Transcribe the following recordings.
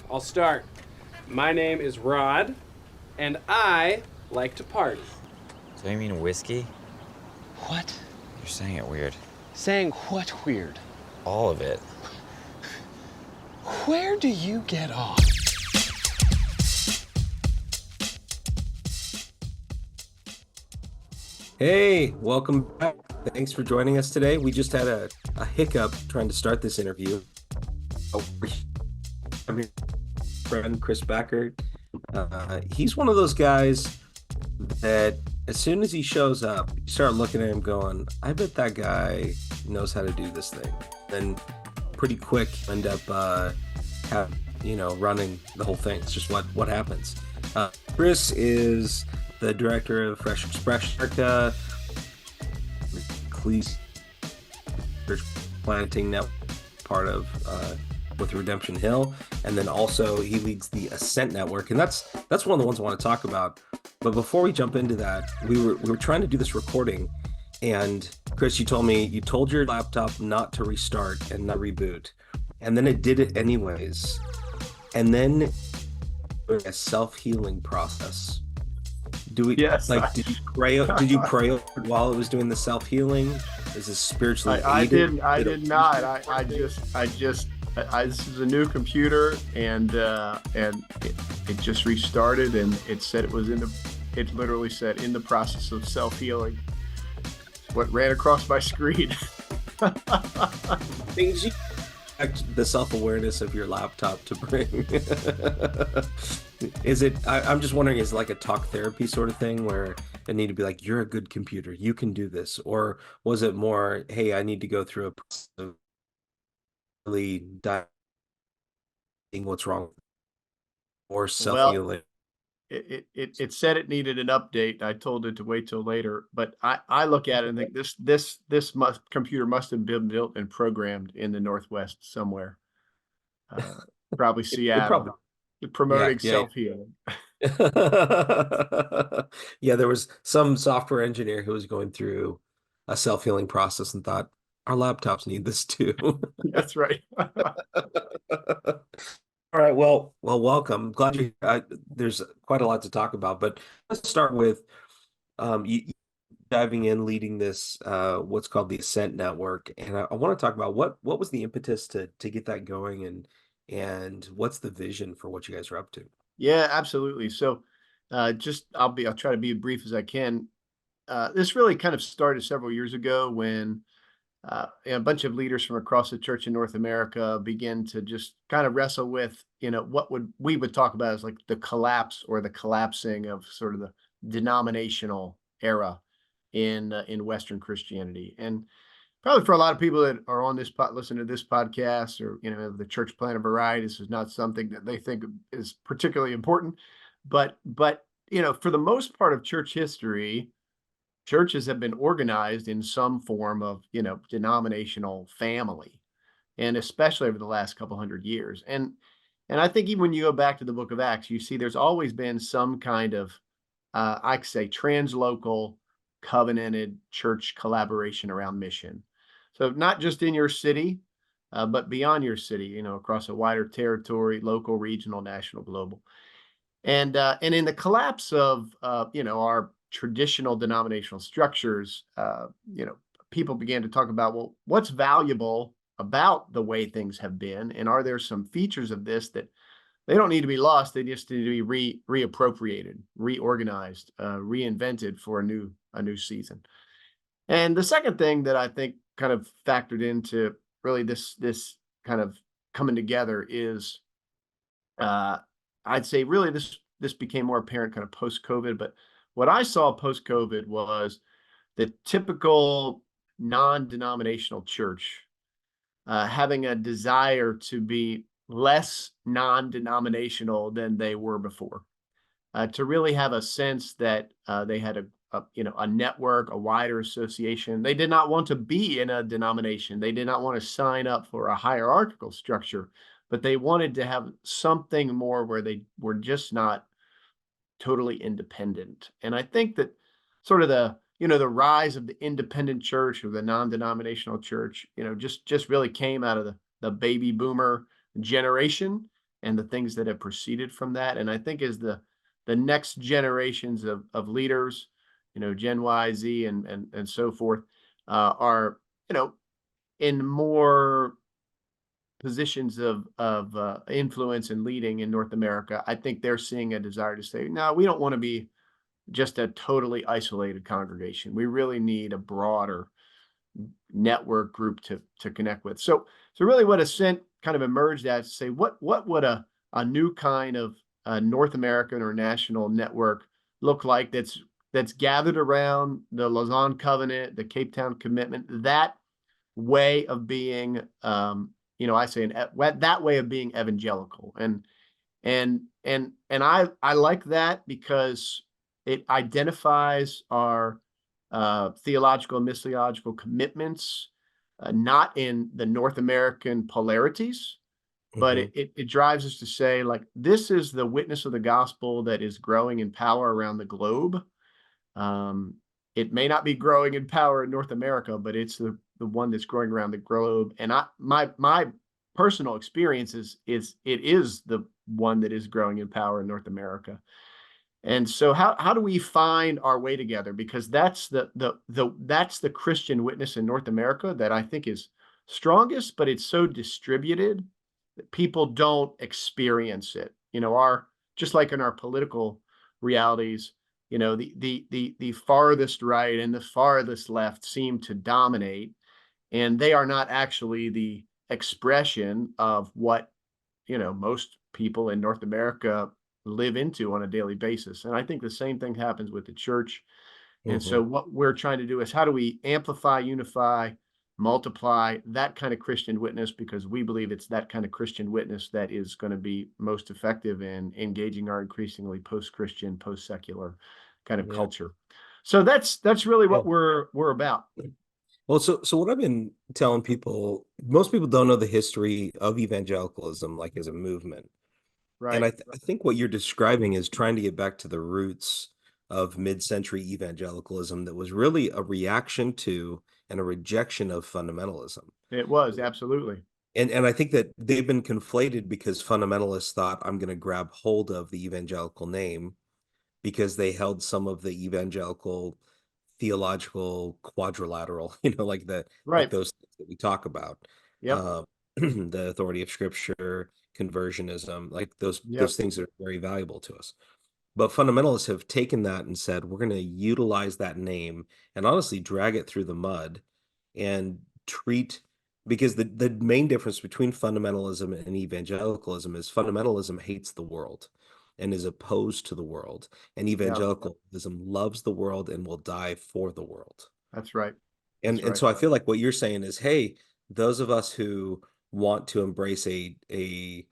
I'll start. My name is Rod, and I like to party. So you mean whiskey? What? You're saying it weird. Saying what weird? All of it. Where do you get off? Hey, welcome back. Thanks for joining us today. We just had a hiccup trying to start this interview. I'm here, friend Chris Backert. He's one of those guys that as soon as he shows up, you start looking at him going, I bet that guy knows how to do this thing. Then pretty quick end up running the whole thing. It's just what happens. Chris is the director of Fresh Expression America, Ecclesia Church Planting Network, part of with Redemption Hill, and then also he leads the Ascent Network, and that's one of the ones I want to talk about. But before we jump into that, we were trying to do this recording, and Chris, you told your laptop not to restart and not reboot, and then it did it anyways, and then a self-healing process. Yes. Did you pray? Did you pray while it was doing the self-healing? Is this spiritually aided? I did not. I just this is a new computer, and it just restarted, and it said it literally said in the process of self-healing. What ran across my screen. Things you expect the self-awareness of your laptop to bring. Is it, I'm just wondering, is it like a talk therapy sort of thing where it need to be like, you're a good computer, you can do this? Or was it more, hey, I need to go through a process of really diving what's wrong, or self-healing? It said it needed an update. I told it to wait till later, but I look at it and think this computer must have been built and programmed in the Northwest somewhere, probably Seattle, promoting self-healing. Yeah, there was some software engineer who was going through a self-healing process and thought, our laptops need this too. That's right. All right, well, welcome. Glad you. There's quite a lot to talk about, but let's start with you diving in, leading this what's called the Ascent Network, and I want to talk about what was the impetus to get that going, and what's the vision for what you guys are up to. Yeah, absolutely. So, I'll try to be as brief as I can. This really kind of started several years ago when a bunch of leaders from across the church in North America began to just kind of wrestle with, what we would talk about as like the collapse or the collapsing of sort of the denominational era in Western Christianity. And probably for a lot of people that are on this listen to this podcast, or the church plan of variety, this is not something that they think is particularly important. But for the most part of church history, churches have been organized in some form of, denominational family, and especially over the last couple hundred years. And I think even when you go back to the book of Acts, you see there's always been some kind of, I could say, translocal, covenanted church collaboration around mission. So not just in your city, but beyond your city, across a wider territory, local, regional, national, global. And in the collapse of our traditional denominational structures, people began to talk about, well, what's valuable about the way things have been, and are there some features of this that they don't need to be lost? They just need to be reappropriated, reorganized, reinvented for a new season. And the second thing that I think kind of factored into really this kind of coming together is, I'd say really this became more apparent kind of post-COVID. But what I saw post-COVID was the typical non-denominational church having a desire to be less non-denominational than they were before, to really have a sense that they had a network, a wider association. They did not want to be in a denomination. They did not want to sign up for a hierarchical structure, but they wanted to have something more where they were just not totally independent. And I think that sort of the rise of the independent church, or the non-denominational church, just really came out of the baby boomer generation. and the things that have proceeded from that. And I think as the next generations of leaders, Gen Y, Z, and so forth, are, in more positions of influence and leading in North America, I think they're seeing a desire to say, no, we don't want to be just a totally isolated congregation. We really need a broader network group to connect with. So really what Ascent kind of emerged as, to say, what would a new kind of North American or national network look like, that's gathered around the Lausanne Covenant, the Cape Town Commitment, that way of being, I say that way of being evangelical. And I like that because it identifies our theological and missiological commitments, not in the North American polarities, but it drives us to say, like, this is the witness of the gospel that is growing in power around the globe. It may not be growing in power in North America, but it's the one that's growing around the globe. And my personal experience is it is the one that is growing in power in North America. And so how do we find our way together? Because that's that's the Christian witness in North America that I think is strongest, but it's so distributed that people don't experience it. Just like in our political realities, the farthest right and the farthest left seem to dominate, and they are not actually the expression of what most people in North America live into on a daily basis. And I think the same thing happens with the church. And so what we're trying to do is, how do we amplify, unify, multiply that kind of Christian witness, because we believe it's that kind of Christian witness that is going to be most effective in engaging our increasingly post-Christian, post-secular kind of culture. So that's really what we're about. Well, so what I've been telling people, most people don't know the history of evangelicalism, like, as a movement. Right. And I think what you're describing is trying to get back to the roots of mid-century evangelicalism that was really a reaction to and a rejection of fundamentalism. It was, absolutely. And I think that they've been conflated because fundamentalists thought, I'm going to grab hold of the evangelical name because they held some of the evangelical theological quadrilateral, like Right. those things that we talk about. Yep. The authority of scripture, conversionism, like those things are very valuable to us. But fundamentalists have taken that and said, we're going to utilize that name and honestly drag it through the mud and because the main difference between fundamentalism and evangelicalism is fundamentalism hates the world and is opposed to the world, and evangelicalism loves the world and will die for the world. That's right. And so I feel like what you're saying is, hey, those of us who want to embrace a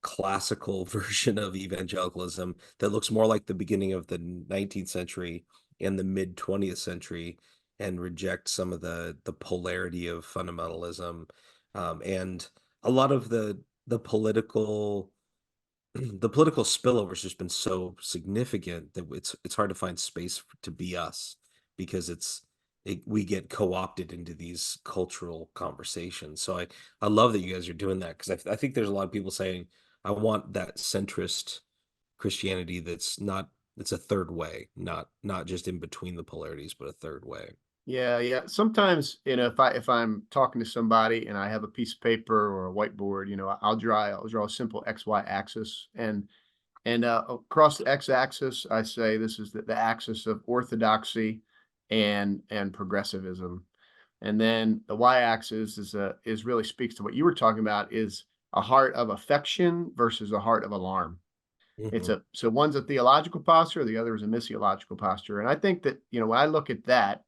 classical version of evangelicalism that looks more like the beginning of the 19th century and the mid 20th century, and reject some of the polarity of fundamentalism, and a lot of the political spillover has just been so significant that it's hard to find space to be us, because we get co-opted into these cultural conversations. So I love that you guys are doing that, because I think there's a lot of people saying, I want that centrist Christianity it's a third way, not just in between the polarities, but a third way. Yeah. Sometimes, if I'm talking to somebody and I have a piece of paper or a whiteboard, I'll draw a simple XY axis, and across the X-axis, I say this is the axis of orthodoxy and progressivism, and then the Y-axis is really speaks to what you were talking about, is a heart of affection versus a heart of alarm. So one's a theological posture, the other is a missiological posture, and I think that when I look at that,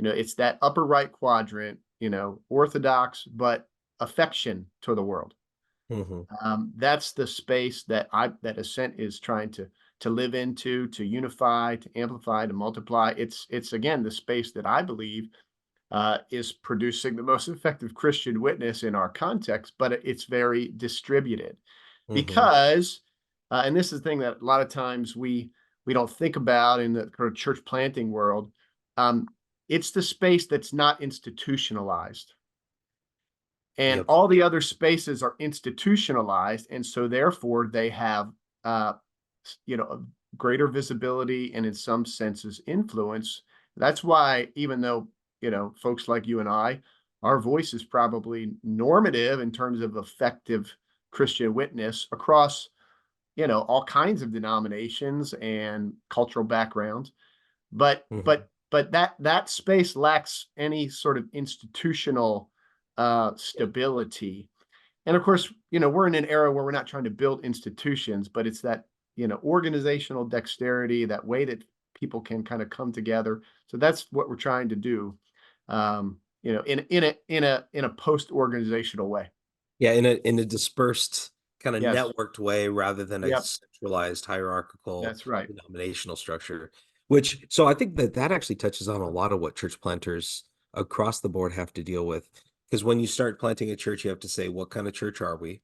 it's that upper right quadrant, orthodox, but affection to the world. That's the space that Ascent is trying to live into, to unify, to amplify, to multiply. It's again the space that I believe is producing the most effective Christian witness in our context, but it's very distributed because, and this is the thing that a lot of times we don't think about in the kind of church planting world. It's the space that's not institutionalized. and Yep. all the other spaces are institutionalized, and so therefore they have a greater visibility and in some senses influence. That's why, even though folks like you and I, our voice is probably normative in terms of effective Christian witness across all kinds of denominations and cultural backgrounds, but Mhm. that space lacks any sort of institutional stability. And of course, we're in an era where we're not trying to build institutions, but it's that organizational dexterity, that way that people can kind of come together. So that's what we're trying to do, in a post organizational way. Yeah, in a dispersed kind of Yes. networked way rather than a Yep. centralized hierarchical That's right. denominational structure. Which so I think that that actually touches on a lot of what church planters across the board have to deal with. Because when you start planting a church, you have to say, what kind of church are we?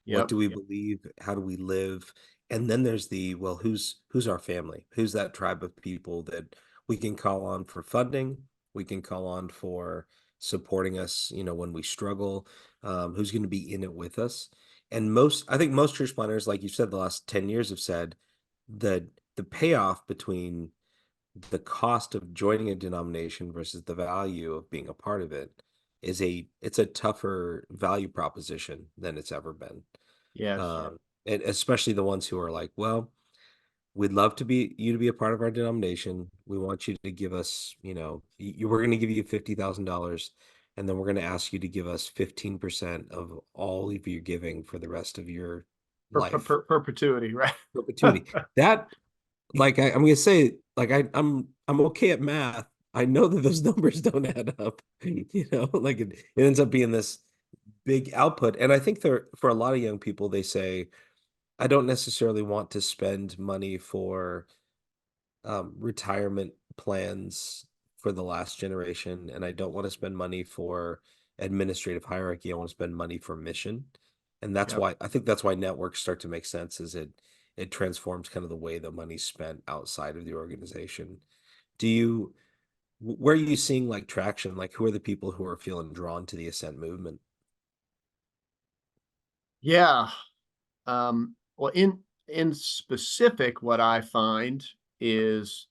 What Yep. do we believe? How do we live? And then there's the, well, who's our family? Who's that tribe of people that we can call on for funding? We can call on for supporting us, when we struggle. Who's going to be in it with us? And I think most church planners, like you said, the last 10 years have said that the payoff between the cost of joining a denomination versus the value of being a part of it it's a tougher value proposition than it's ever been. Yes. And especially the ones who are like, well, we'd love to be you to be a part of our denomination. We want you to give us, we're going to give you $50,000, and then we're going to ask you to give us 15% of all of your giving for the rest of your life, Perpetuity, right? perpetuity. That, like, I'm going to say, like, I'm okay at math. I know that those numbers don't add up. Like it ends up being this big output. And I think for a lot of young people, they say, I don't necessarily want to spend money for retirement plans for the last generation, and I don't want to spend money for administrative hierarchy. I want to spend money for mission. And that's Yep. why I think that's why networks start to make sense, is it transforms kind of the way the money's spent outside of the organization. Where are you seeing like traction? Like, who are the people who are feeling drawn to the Ascent movement? Yeah. Well, in specific, what I find is,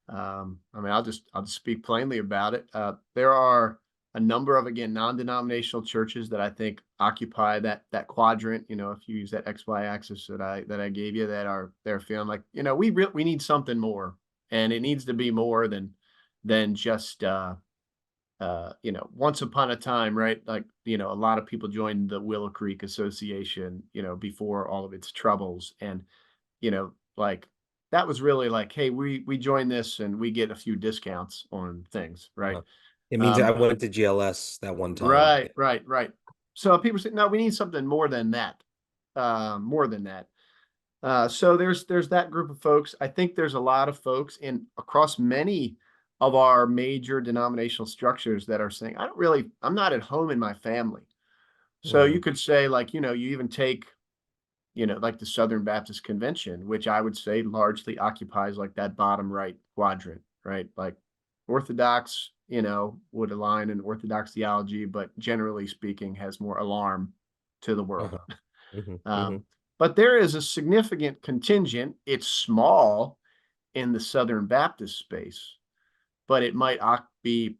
I mean, I'll just speak plainly about it. There are a number of, again, non-denominational churches that I think occupy that quadrant. If you use that XY axis that I gave you, they're feeling like, we need something more, and it needs to be more than just once upon a time, right? Like, a lot of people joined the Willow Creek Association, before all of its troubles. And, like, that was really like, hey, we join this and we get a few discounts on things, right? Uh, It means I Um, went to GLS that one time. right. So people say, no, we need something more than that. More than that. So there's that group of folks. I think there's a lot of folks in across many of our major denominational structures that are saying, I'm not at home in my family. So you Mhm. could say, like, you even take, like the Southern Baptist Convention, which I would say largely occupies like that bottom right quadrant, right? Like Orthodox, would align in Orthodox theology, but generally speaking has more alarm to the world. Uh-huh. Mhm, Um, mhm, but there is a significant contingent. It's small in the Southern Baptist space, but it might be,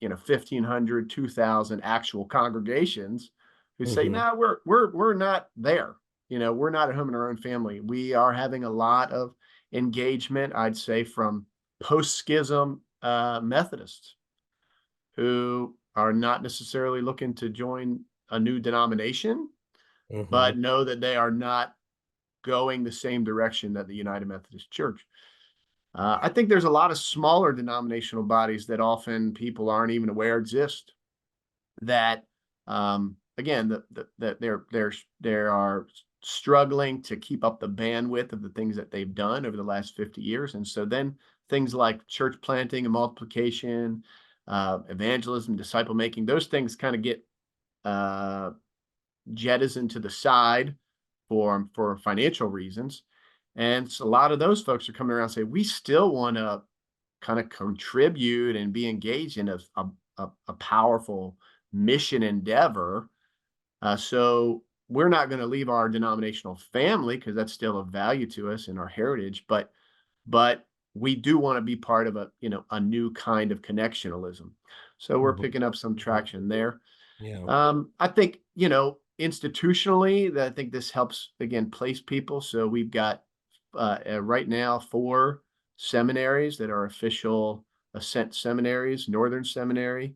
1,500, 2,000 actual congregations who say, mhm, no, we're not there. We're not at home in our own family. We are having a lot of engagement, I'd say, from post-schism Methodists who are not necessarily looking to join a new denomination, but mhm. know that they are not going the same direction that the United Methodist Church. I think there's a lot of smaller denominational bodies that often people aren't even aware exist. That, again, that they are struggling to keep up the bandwidth of the things that they've done over the last 50 years, and so then things like church planting and multiplication, evangelism, disciple making, those things kind of get uh, jettisoned to the side for financial reasons. And so a lot of those folks are coming around and say, we still want to kind of contribute and be engaged in a powerful mission endeavor. So we're not going to leave our denominational family because that's still of value to us and our heritage, but we do want to be part of a new kind of connectionalism. So we're picking up some traction there. Yeah. I think, institutionally, that I think this helps again place people. So we've got right now 4 seminaries that are official Ascent seminaries: Northern Seminary,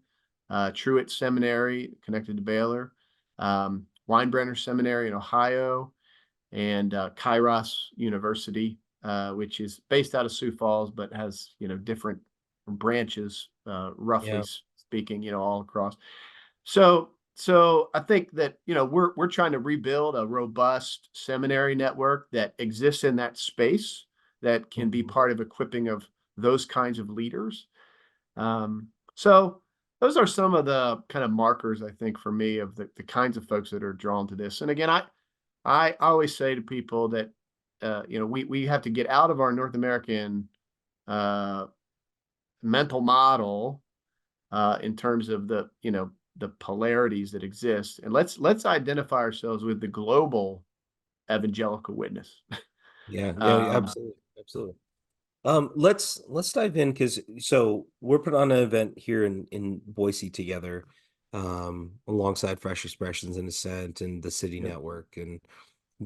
Truett Seminary, connected to Baylor, Weinbrenner Seminary in Ohio, and Kairos University, which is based out of Sioux Falls, but has different branches, roughly Yeah. speaking, all across. So I think that we're trying to rebuild a robust seminary network that exists in that space that can be part of equipping of those kinds of leaders. So those are some of the kind of markers, I think, for me, of the kinds of folks that are drawn to this. And again, I always say to people that we have to get out of our North American mental model in terms of the polarities that exist, and let's identify ourselves with the global evangelical witness. Yeah. Um, Absolutely. Let's dive in, because so we're put on an event here in Boise together, alongside Fresh Expressions and Ascent and the City yeah. Network, and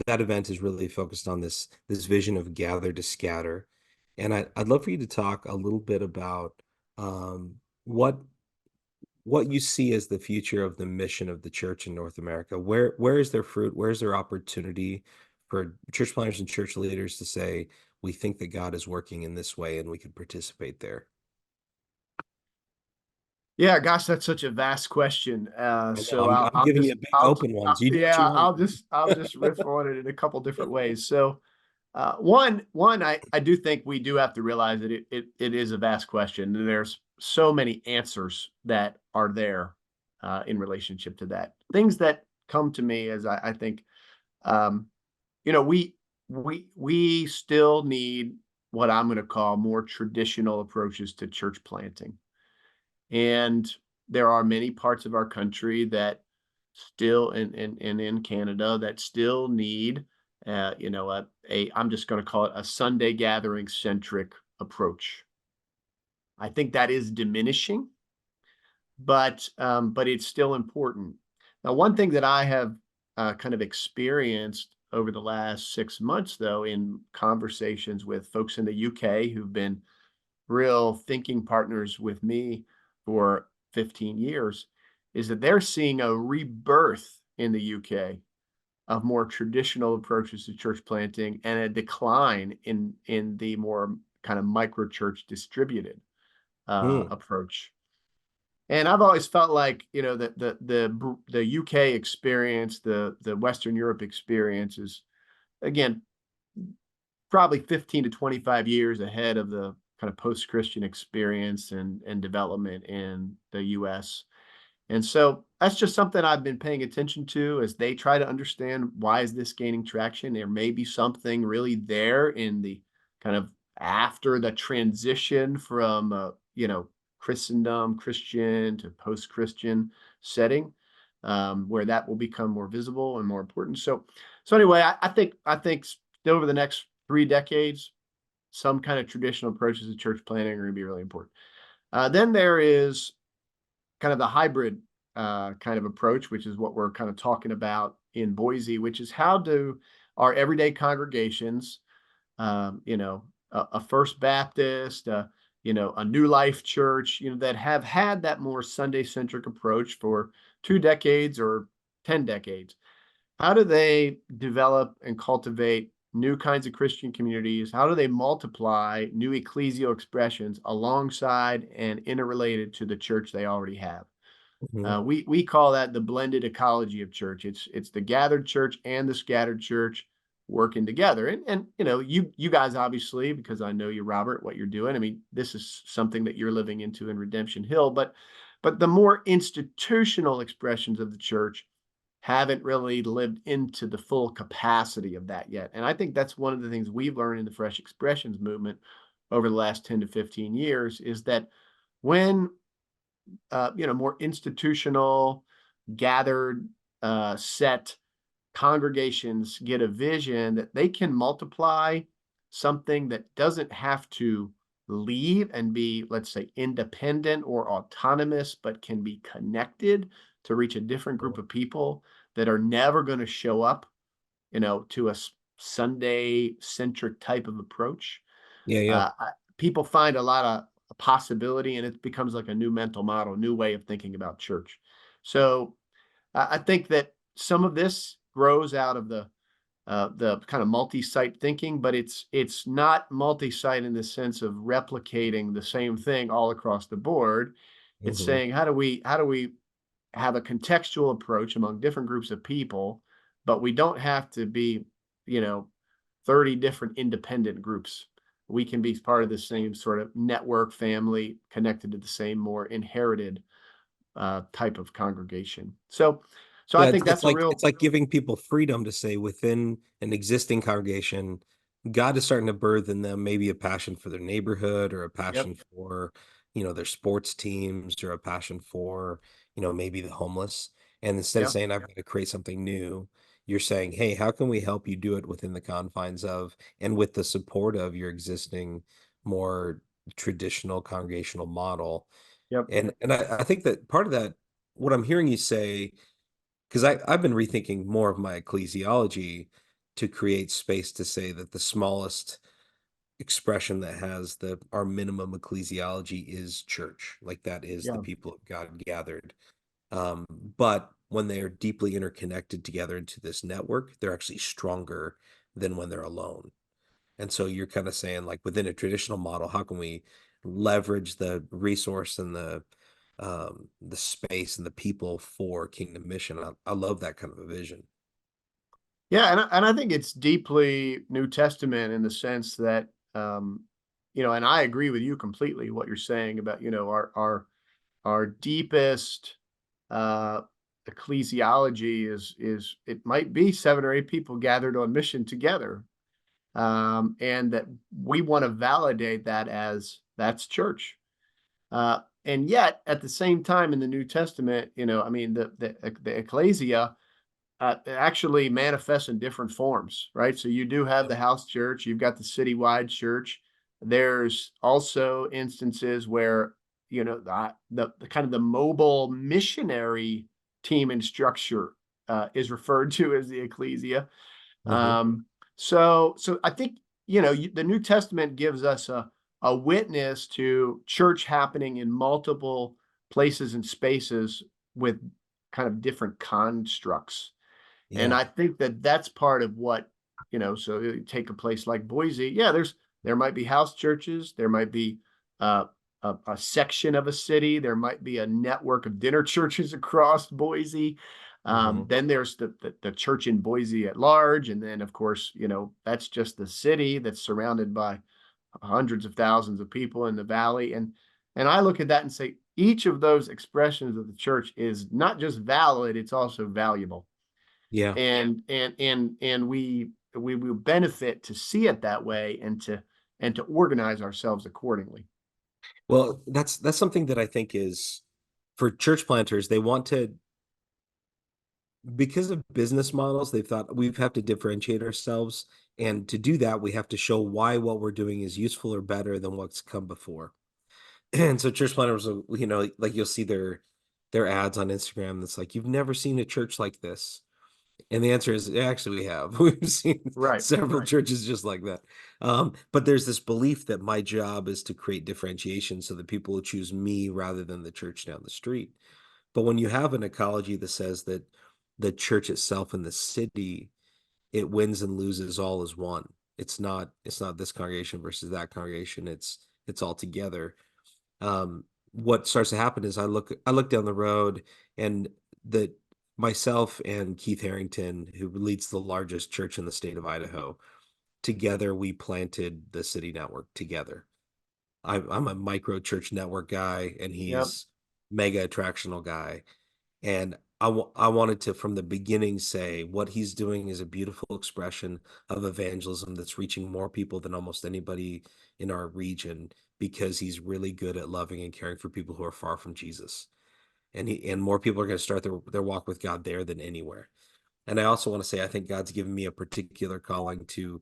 that event is really focused on this vision of gather to scatter. And I'd love for you to talk a little bit about what you see as the future of the mission of the church in North America. Where is their fruit? Where's their opportunity for church planners and church leaders to say, we think that God is working in this way and we can participate there? Yeah, gosh, that's such a vast question. I know So I'm giving you big open ones. You do what you yeah, want. I'll just riff on it in a couple different ways. So one, I do think we do have to realize that it is a vast question, and there's so many answers that are there in relationship to that. Things that come to me as I think, um, we still need what I'm going to call more traditional approaches to church planting. And there are many parts of our country that still in Canada that still need I'm just going to call it a Sunday gathering centric approach. I think that is diminishing, but it's still important. Now, one thing that I have kind of experienced over the last 6 months, though, in conversations with folks in the UK who've been real thinking partners with me for 15 years, is that they're seeing a rebirth in the UK of more traditional approaches to church planting and a decline in the more kind of microchurch distributed Hmm. approach. And I've always felt like that the UK experience, the Western Europe experience is again probably 15 to 25 years ahead of the kind of post-Christian experience and development in the US. And so that's just something I've been paying attention to as they try to understand, why is this gaining traction? There may be something really there in the kind of after the transition from Christendom, Christian to post-Christian setting, where that will become more visible and more important. So anyway, I think over the next 3 decades, some kind of traditional approaches to church planting are going to be really important. Then there is kind of the hybrid kind of approach, which is what we're kind of talking about in Boise, which is how do our everyday congregations, a First Baptist, a New Life Church, that have had that more Sunday-centric approach for 2 decades or 10 decades. How do they develop and cultivate new kinds of Christian communities? How do they multiply new ecclesial expressions alongside and interrelated to the church they already have? Mhm. We call that the blended ecology of church. It's the gathered church and the scattered church working together. And you guys obviously, because I know you, Robert, what you're doing. I mean, this is something that you're living into in Redemption Hill, but the more institutional expressions of the church haven't really lived into the full capacity of that yet. And I think that's one of the things we've learned in the Fresh Expressions movement over the last 10 to 15 years, is that when more institutional, gathered, set congregations get a vision that they can multiply something that doesn't have to leave and be, let's say, independent or autonomous, but can be connected to reach a different group of people that are never going to show up, to a Sunday centric type of approach. Yeah, yeah. People find a lot of possibility, and it becomes like a new mental model, new way of thinking about church. So I think that some of this grows out of the kind of multi-site thinking, but it's not multi-site in the sense of replicating the same thing all across the board. It's Mhm. saying how do we have a contextual approach among different groups of people, but we don't have to be, you know, 30 different independent groups. We can be part of the same sort of network family connected to the same more inherited type of congregation. So I Yeah, think that's a real. it's like giving people freedom to say within an existing congregation, God is starting to birth in them maybe a passion for their neighborhood or a Yep. passion for, their sports teams or a passion for, maybe the homeless. And instead of Yeah. saying, I've got to create something new, you're saying, hey, how can we help you do it within the confines of and with the support of your existing more traditional congregational model? Yep. And I think that part of that, what I'm hearing you say, because I've been rethinking more of my ecclesiology to create space to say that the smallest expression that has our minimum ecclesiology is church. Like that is the Yeah. people of God gathered. Um, but when they are deeply interconnected together into this network, they're actually stronger than when they're alone. And so you're kind of saying, like, within a traditional model, how can we leverage the resource and the space and the people for kingdom mission? I love that kind of a vision. Yeah, and I think it's deeply New Testament in the sense that, and I agree with you completely what you're saying about, our deepest uh, ecclesiology is it might be 7 or 8 people gathered on mission together, and that we want to validate that as that's church. And yet, at the same time, in the New Testament, I mean, the ecclesia it actually manifests in different forms, right? So you do have the house church, you've got the citywide church. There's also instances where, the kind of the mobile missionary team and structure is referred to as the ecclesia. Hmm. So I think, the New Testament gives us a witness to church happening in multiple places and spaces with kind of different constructs. And Yeah. I think that that's part of what, so you take a place like Boise. Yeah, there might be house churches, there might be uh, a section of a city, there might be a network of dinner churches across Boise. Hmm. Then there's the church in Boise at large, and then of course, that's just the city that's surrounded by hundreds of thousands of people in the valley. And I look at that and say each of those expressions of the church is not just valid, it's also valuable, Yeah. and we will benefit to see it that way and to organize ourselves accordingly. Well, that's something that I think is for church planters, they want to, because of business models, they've thought we have to differentiate ourselves. And to do that, we have to show why what we're doing is useful or better than what's come before. And so church planners, like you'll see their ads on Instagram that's like, you've never seen a church like this. And the answer is actually we have. We've seen Right. several churches just like that. But there's this belief that my job is to create differentiation so that people will choose me rather than the church down the street. But when you have an ecology that says that the church itself in the city, it wins and loses all as one. It's not this congregation versus that congregation. It's all together. What starts to happen is I look down the road and the myself and Keith Harrington, who leads the largest church in the state of Idaho, together we planted the city network together. I'm a micro church network guy and Yep. he's mega attractional guy. And I wanted to, from the beginning, say what he's doing is a beautiful expression of evangelism that's reaching more people than almost anybody in our region, because he's really good at loving and caring for people who are far from Jesus. And more people are going to start their walk with God there than anywhere. And I also want to say, I think God's given me a particular calling to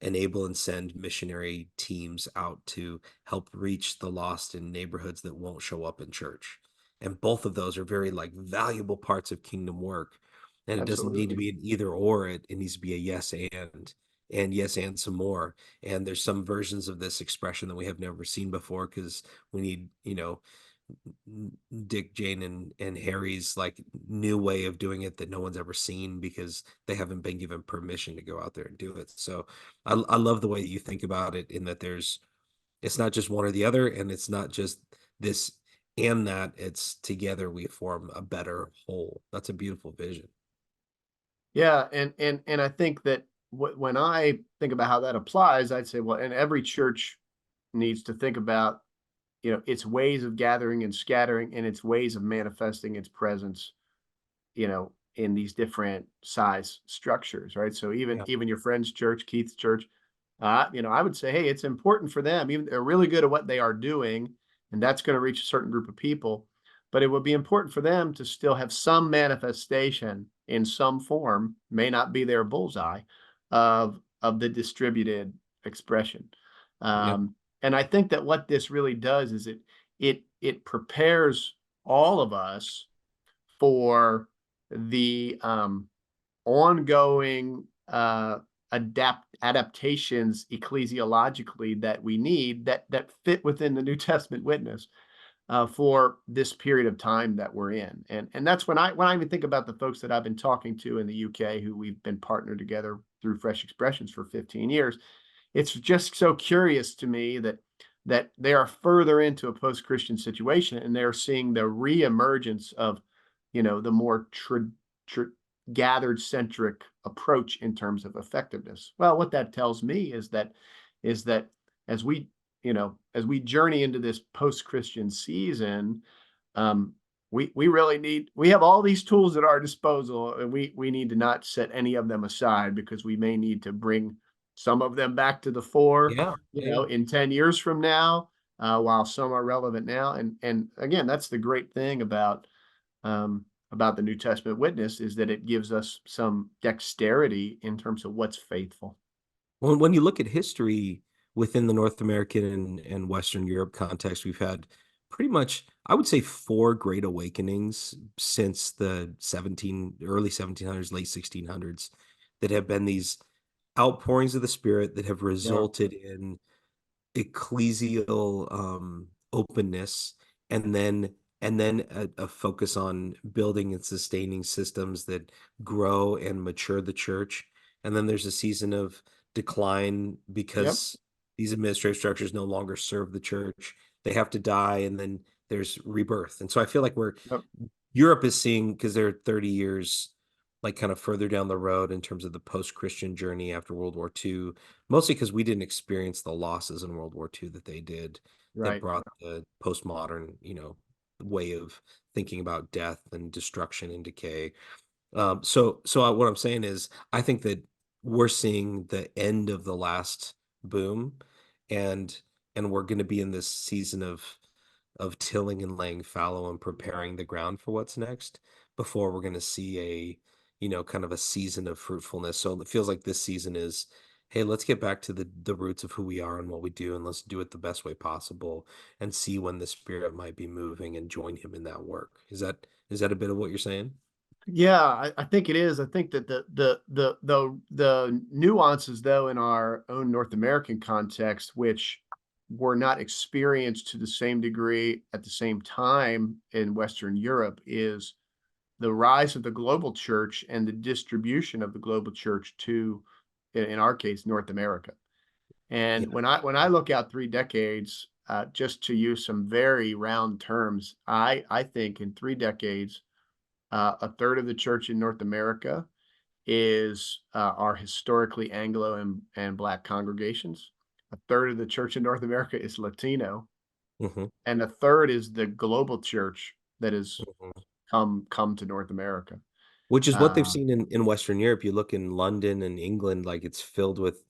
enable and send missionary teams out to help reach the lost in neighborhoods that won't show up in church. And both of those are very like valuable parts of kingdom work. And it doesn't need to Absolutely. be an either or, it needs to be a yes and yes and some more. And there's some versions of this expression that we have never seen before, because we need, Dick, Jane, and Harry's like new way of doing it that no one's ever seen, because they haven't been given permission to go out there and do it. So I love the way that you think about it, in that it's not just one or the other, and it's not just this and that, it's together we form a better whole. That's a beautiful vision. Yeah, and I think that when I think about how that applies, I'd say, well, and every church needs to think about, its ways of gathering and scattering, and its ways of manifesting its presence, in these different size structures, right? So even Yeah. even your friend's church, Keith's church, I would say, hey, it's important for them. Even they're really good at what they are doing, and that's going to reach a certain group of people. But it would be important for them to still have some manifestation in some form, may not be their bullseye, of the distributed expression. Yeah. And I think that what this really does is it prepares all of us for the ongoing adaptations ecclesiologically that we need, that fit within the New Testament witness, for this period of time that we're in. And that's when I even think about the folks that I've been talking to in the UK, who we've been partnered together through Fresh Expressions for 15 years. It's just so curious to me that they are further into a post-Christian situation, and they're seeing the reemergence of, the more gathered centric approach in terms of effectiveness. Well, what that tells me is that as we journey into this post-Christian season, we really we have all these tools at our disposal, and we need to not set any of them aside, because we may need to bring some of them back to the fore, Yeah. Yeah. in 10 years from now, while some are relevant now. And again, that's the great thing about the New Testament witness, is that it gives us some dexterity in terms of what's faithful. Well, when you look at history within the North American and Western Europe context, we've had pretty much, I would say, four great awakenings since the early 1700s, late 1600s, that have been these outpourings of the Spirit that have Yeah. resulted in ecclesial openness, and then a focus on building and sustaining systems that grow and mature the church. And then there's a season of decline, Yep. because these administrative structures no longer serve the church. They have to die, and then there's rebirth. And so I feel like Yep. Europe is seeing, because they're 30 years like kind of further down the road in terms of the post-Christian journey after World War II, mostly because we didn't experience the losses in World War II that they did, that Right. brought the postmodern, way of thinking about death and destruction and decay. What I'm saying is, I think that we're seeing the end of the last boom, and we're going to be in this season of tilling and laying fallow and preparing the ground for what's next, before we're going to see kind of a season of fruitfulness. So it feels like this season is, hey, let's get back to the roots of who we are and what we do, and let's do it the best way possible, and see when the Spirit might be moving, and join Him in that work. Is that a bit of what you're saying? Yeah, I think it is. I think that the nuances, though, in our own North American context, which were not experienced to the same degree at the same time in Western Europe, is the rise of the global church and the distribution of the global church to, in our case, North America. Yeah. And when I look out 3 decades, just to use some very round terms, I think in 3 decades, a third of the church in North America is our historically Anglo and Black congregations. A third of the church in North America is Latino, Hmm. and a third is the global church that is Hmm. come to North America. Which is what they've Uh, seen in Western Europe. You look in London and England, like it's filled with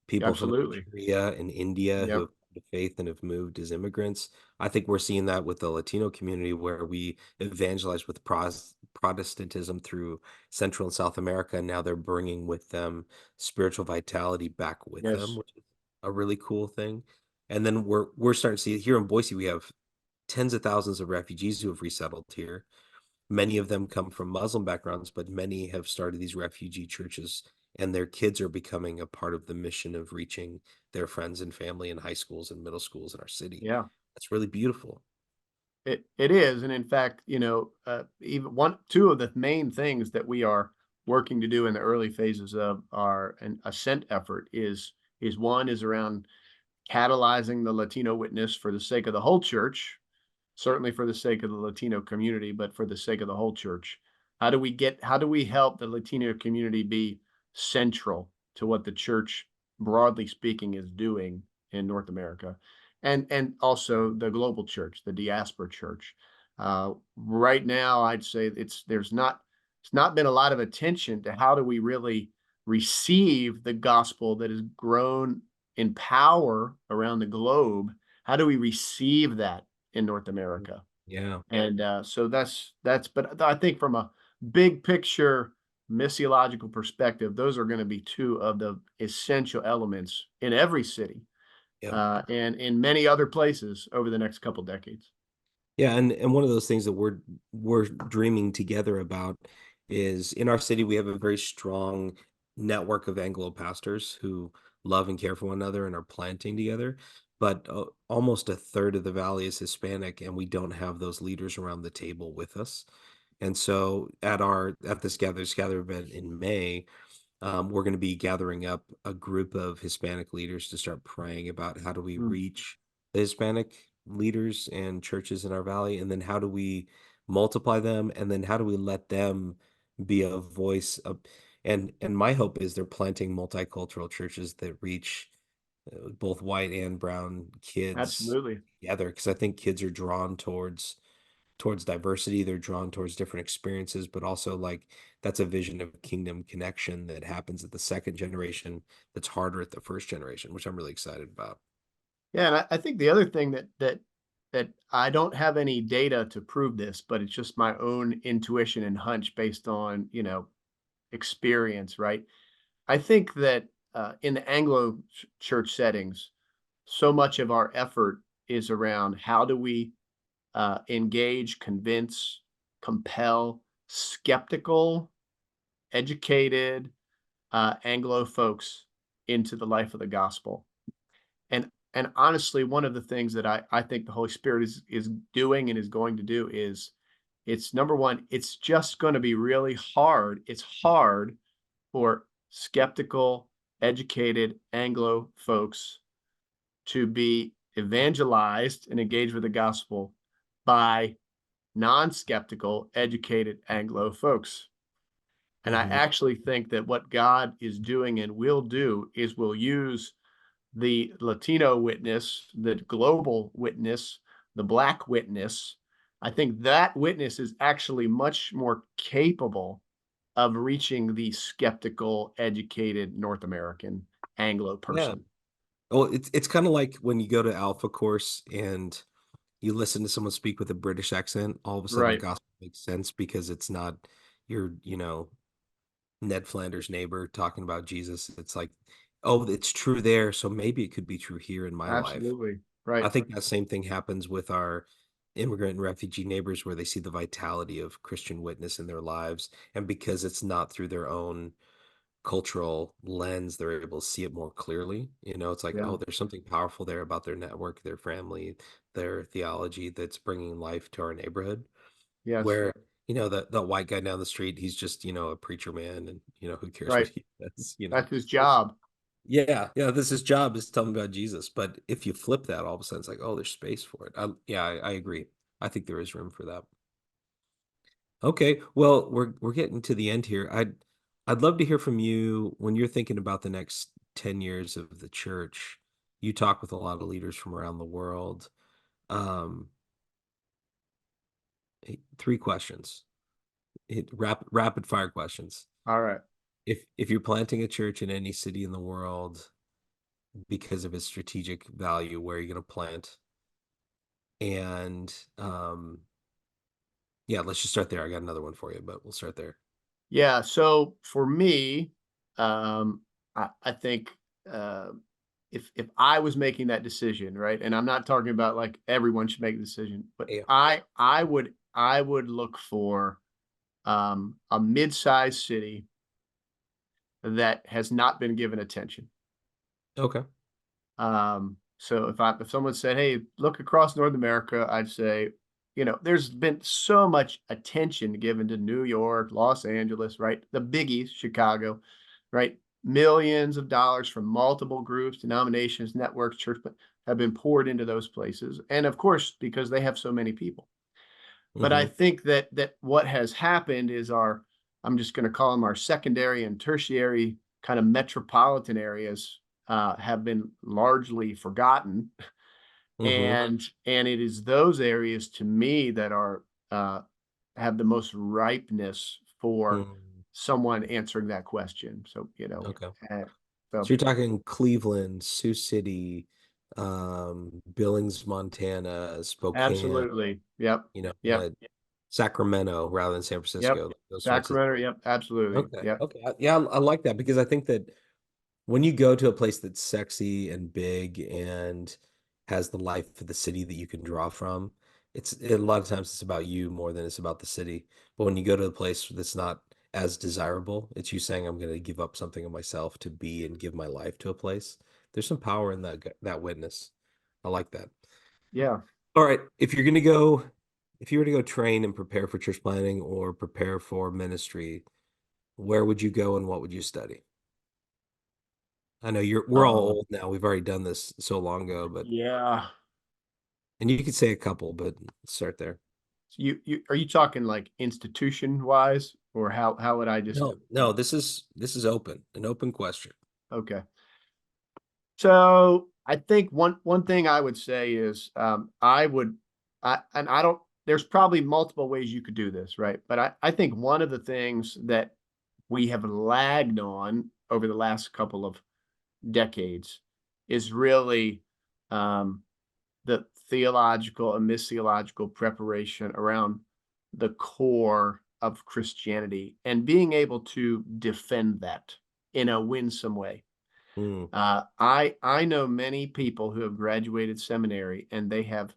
people from Absolutely. Nigeria and India who Yep. have come to faith and have moved as immigrants. I think we're seeing that with the Latino community where we evangelize with Protestantism through Central and South America, and now they're bringing with them spiritual vitality back with them, Yes. which is a really cool thing. And then we're starting to see here in Boise, we have tens of thousands of refugees who have resettled here. Many of them come from Muslim backgrounds, but many have started these refugee churches, and their kids are becoming a part of the mission of reaching their friends and family in high schools and middle schools in our city. Yeah. That's really beautiful. It is, and in fact, even two of the main things that we are working to do in the early phases of our Ascent effort is one is around catalyzing the Latino witness for the sake of the whole church, certainly for the sake of the Latino community, but for the sake of the whole church. How do we help the Latino community be central to what the church, broadly speaking, is doing in North America? And also the global church, the diaspora church. Right now, I'd say it's not been a lot of attention to how do we really receive the gospel that has grown in power around the globe. How do we receive that in North America? Yeah. And so but I think from a big picture missiological perspective, those are going to be two of the essential elements in every city Yeah. and in many other places over the next couple decades. Yeah, and one of those things that we're dreaming together about is in our city we have a very strong network of Anglo pastors who love and care for one another and are planting together. But almost a third of the valley is Hispanic, and we don't have those leaders around the table with us. And so at this gather event in May, we're going to be gathering up a group of Hispanic leaders to start praying about how do we Mm, reach the Hispanic leaders and churches in our valley, and then how do we multiply them, and then how do we let them be a voice of, and my hope is they're planting multicultural churches that reach both white and brown kids absolutely. together, because I think kids are drawn towards diversity. They're drawn towards different experiences, but also like that's a vision of kingdom connection that happens at the second generation that's harder at the first generation, which I'm really excited about. Yeah, and I think the other thing that I don't have any data to prove this, but it's just my own intuition and hunch based on, experience, right? I think that in the Anglo church settings, so much of our effort is around how do we engage, convince, compel skeptical, educated Anglo folks into the life of the gospel. And honestly, one of the things that I think the Holy Spirit is doing and is going to do is it's number one, it's just going to be really hard. It's hard for skeptical, educated Anglo folks to be evangelized and engaged with the gospel by non-skeptical, educated Anglo folks. And I Mhm. actually think that what God is doing and will do is will use the Latino witness, the global witness, the Black witness. I think that witness is actually much more capable of reaching the skeptical, educated North American Anglo Yeah. person. Well, it's kind of like when you go to Alpha Course and you listen to someone speak with a British accent, all of a sudden the Right. gospel makes sense because it's not your, Ned Flanders' neighbor talking about Jesus. It's like, oh, it's true there, so maybe it could be true here in my life. Absolutely. I Right. think that same thing happens with our immigrant and refugee neighbors where they see the vitality of Christian witness in their lives. And because it's not through their own cultural lens, they're able to see it more clearly. It's like, Yeah. oh, there's something powerful there about their network, their family, their theology that's bringing life to our neighborhood. Yes. Where, the white guy down the street, he's just, a preacher man, and, who cares what Right. he says, That's his It's job. yeah, yeah, this is job is telling about Jesus. But if you flip that, all of a sudden it's like, oh, there's space for it. Yeah, I agree. I think there is room for that. Okay, well, we're getting to the end here. I'd love to hear from you when you're thinking about the next 10 years of the church. You talk with a lot of leaders from around the world. Um, Three questions. Rapid fire questions. All right. If you're planting a church in any city in the world because of its strategic value, where are you going to plant? And yeah, let's just start there. I got another one for you, but we'll start there. Yeah. So for me, I think if I was making that decision, right, and I'm not talking about like everyone should make the decision, but Yeah. I would look for a mid-sized city that has not been given attention. Okay. So if someone said, "Hey, look across North America," I'd say, there's been so much attention given to New York, Los Angeles, right? The biggies, Chicago, right? Millions of dollars from multiple groups, denominations, networks, church, but have been poured into those places. And of course, because they have so many people. But I Mm-hmm. think that what has happened is I'm just going to call them our secondary and tertiary kind of metropolitan areas have been largely forgotten. Mm-hmm. And it is those areas to me that are have the most ripeness for Mm. someone answering that question. So, Okay. uh, So so you're talking Cleveland, Sioux City, Billings, Montana, Spokane, absolutely. Yep. you know, Yep. Sacramento rather than San Yep. Francisco, like those sorts of. Sacramento. Yep. Absolutely. Okay. Yep. Okay. Yeah, I like that because I think that when you go to a place that's sexy and big and has the life of the city that you can draw from, a lot of times it's about you more than it's about the city. But when you go to a place that's not as desirable, it's you saying, I'm going to give up something of myself to be and give my life to a place. There's some power in that witness. I like that. Yeah. All right, if you were to go train and prepare for church planning or prepare for ministry, where would you go and what would you study? I know we're all Um, old now. We've already done this so long ago, but yeah. and you could say a couple, but let's start there. You are you talking like institution wise, or how would I just No, this is an open question. okay. So I think one thing I would say is I don't there's probably multiple ways you could do this, right? But I think one of the things that we have lagged on over the last couple of decades is really um, the theological and missiological preparation around the core of Christianity and being able to defend that in a winsome way. Hmm. I know many people who have graduated seminary and they have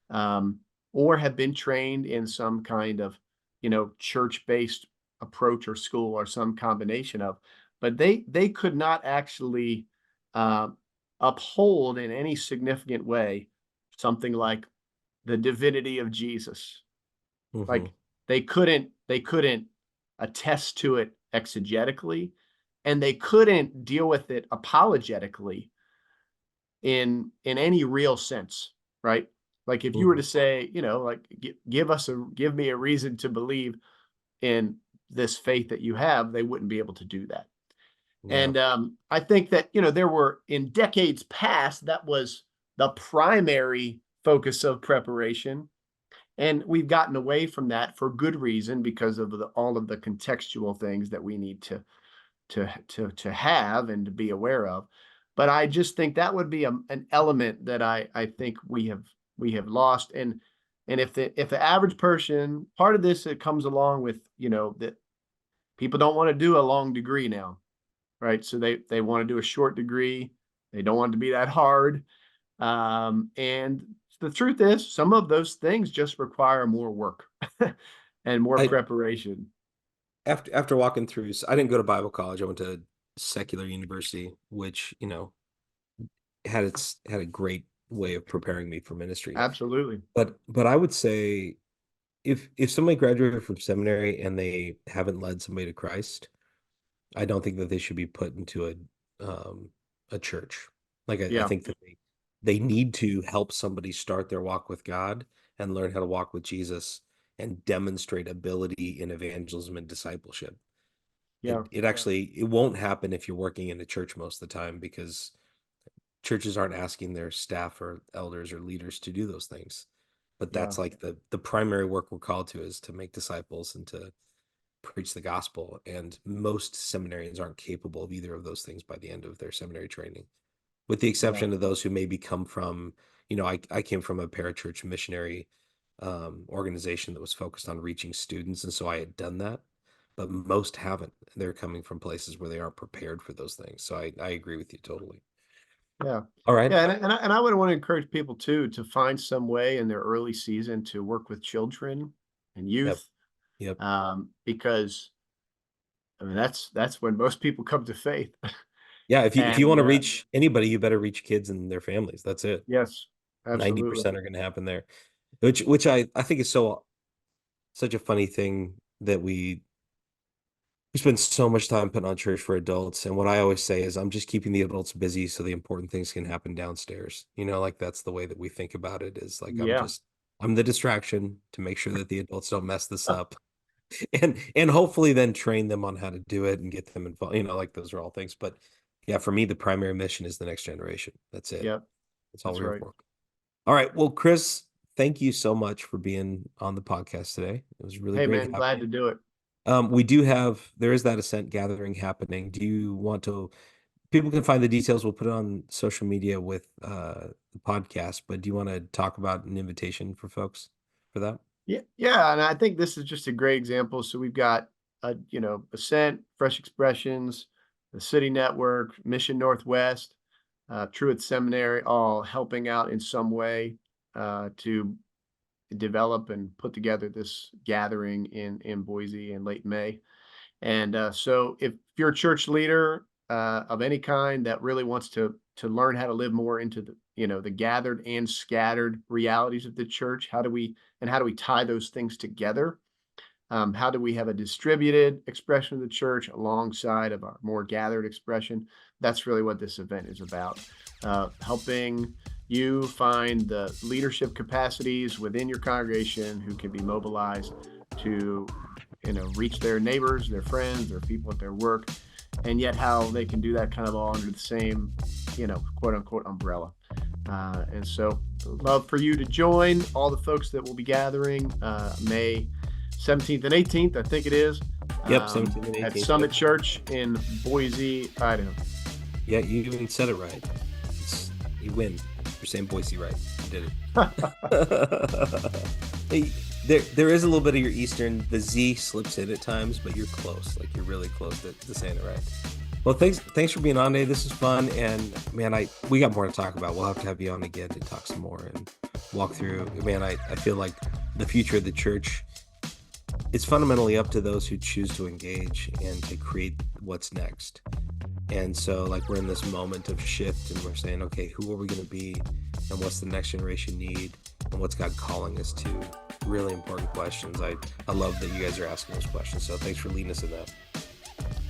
um, or have been trained in some kind of church-based approach or school or some combination of, but they could not actually uh, uphold in any significant way something like the divinity of Jesus. Hmm. Like they couldn't attest to it exegetically, and they couldn't deal with it apologetically in any real sense, right? Like if you were Hmm. to say, like give me a reason to believe in this faith that you have, they wouldn't be able to do that. Yeah. And I think that there were in decades past that was the primary focus of preparation, and we've gotten away from that for good reason because of all of the contextual things that we need to have and to be aware of. But I just think that would be an element that I think we have lost. And if the average person, part of this, it comes along with that people don't want to do a long degree now, right? So they want to do a short degree. They don't want it to be that hard. And the truth is, some of those things just require more work and more I preparation. after walking through, I didn't go to Bible college. I went to secular university, which, had a great way of preparing me for ministry. Absolutely. But I would say if somebody graduated from seminary and they haven't led somebody to Christ, I don't think that they should be put into a church. Like I Yeah. think that they need to help somebody start their walk with God and learn how to walk with Jesus and demonstrate ability in evangelism and discipleship. Yeah. It won't happen if you're working in a church most of the time because churches aren't asking their staff or elders or leaders to do those things. but Yeah. that's like the primary work we're called to is to make disciples and to preach the gospel. And most seminarians aren't capable of either of those things by the end of their seminary training, with the exception of those who maybe come from, I came from a parachurch missionary organization that was focused on reaching students. And so I had done that, but most haven't. They're coming from places where they aren't prepared for those things. So I agree with you totally. Yeah. All right. Yeah. And I would want to encourage people too, to find some way in their early season to work with children and Yep. youth. Yep. Because I mean, that's when most people come to faith. Yeah. If you And, want to reach anybody, you better reach kids and their families. That's it. yes, 90% absolutely. are going to happen there, which I think is such a funny thing that we spend so much time putting on church for adults. And what I always say is I'm just keeping the adults busy so the important things can happen downstairs. Like that's the way that we think about it, is like, Yeah. I'm the distraction to make sure that the adults don't mess this up. And hopefully then train them on how to do it and get them involved, like those are all things. But yeah, for me, the primary mission is the next generation. That's it. Yep. That's all That's we're right. for. All right. Well, Chris, thank you so much for being on the podcast today. It was really Hey, great. man, glad to do it. There is that Ascent gathering happening. Do you want to, people can find the details. We'll put it on social media with the podcast, but do you want to talk about an invitation for folks for that? Yeah. Yeah. And I think this is just a great example. So we've got, Ascent, Fresh Expressions, the City Network, Mission Northwest, Truett Seminary, all helping out in some way to develop and put together this gathering in Boise in late May. And so if you're a church leader of any kind that really wants to learn how to live more into the gathered and scattered realities of the church, how do we tie those things together? How do we have a distributed expression of the church alongside of our more gathered expression? That's really what this event is about. Helping you find the leadership capacities within your congregation who can be mobilized to, reach their neighbors, their friends, their people at their work, and yet how they can do that kind of all under the same, quote unquote umbrella. And so love for you to join all the folks that will be gathering May 17th and 18th, I think it is. Yep, 17th and 18th. At Summit Church in Boise, Idaho. Yeah, you even said it right. You win. You're saying Boise right. You did it. Hey, there is a little bit of your Eastern. The Z slips in at times, but you're close. Like you're really close to saying it right. Well, thanks for being on today. This is fun, and man, we got more to talk about. We'll have to have you on again to talk some more and walk through. Man, I feel like the future of the church, it's fundamentally up to those who choose to engage and to create what's next. And so like we're in this moment of shift and we're saying, okay, who are we going to be and what's the next generation need and what's God calling us to? Really important questions. I love that you guys are asking those questions. So thanks for leading us in that.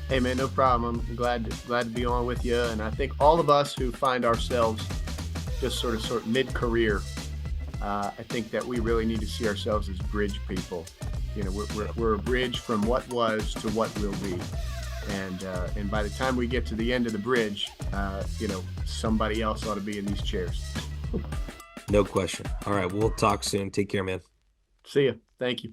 Hey man, no problem. I'm glad to be on with you. And I think all of us who find ourselves just sort of mid-career, I think that we really need to see ourselves as bridge people. We're a bridge from what was to what will be. And by the time we get to the end of the bridge, somebody else ought to be in these chairs. No question. All right, we'll talk soon. Take care, man. See ya. Thank you.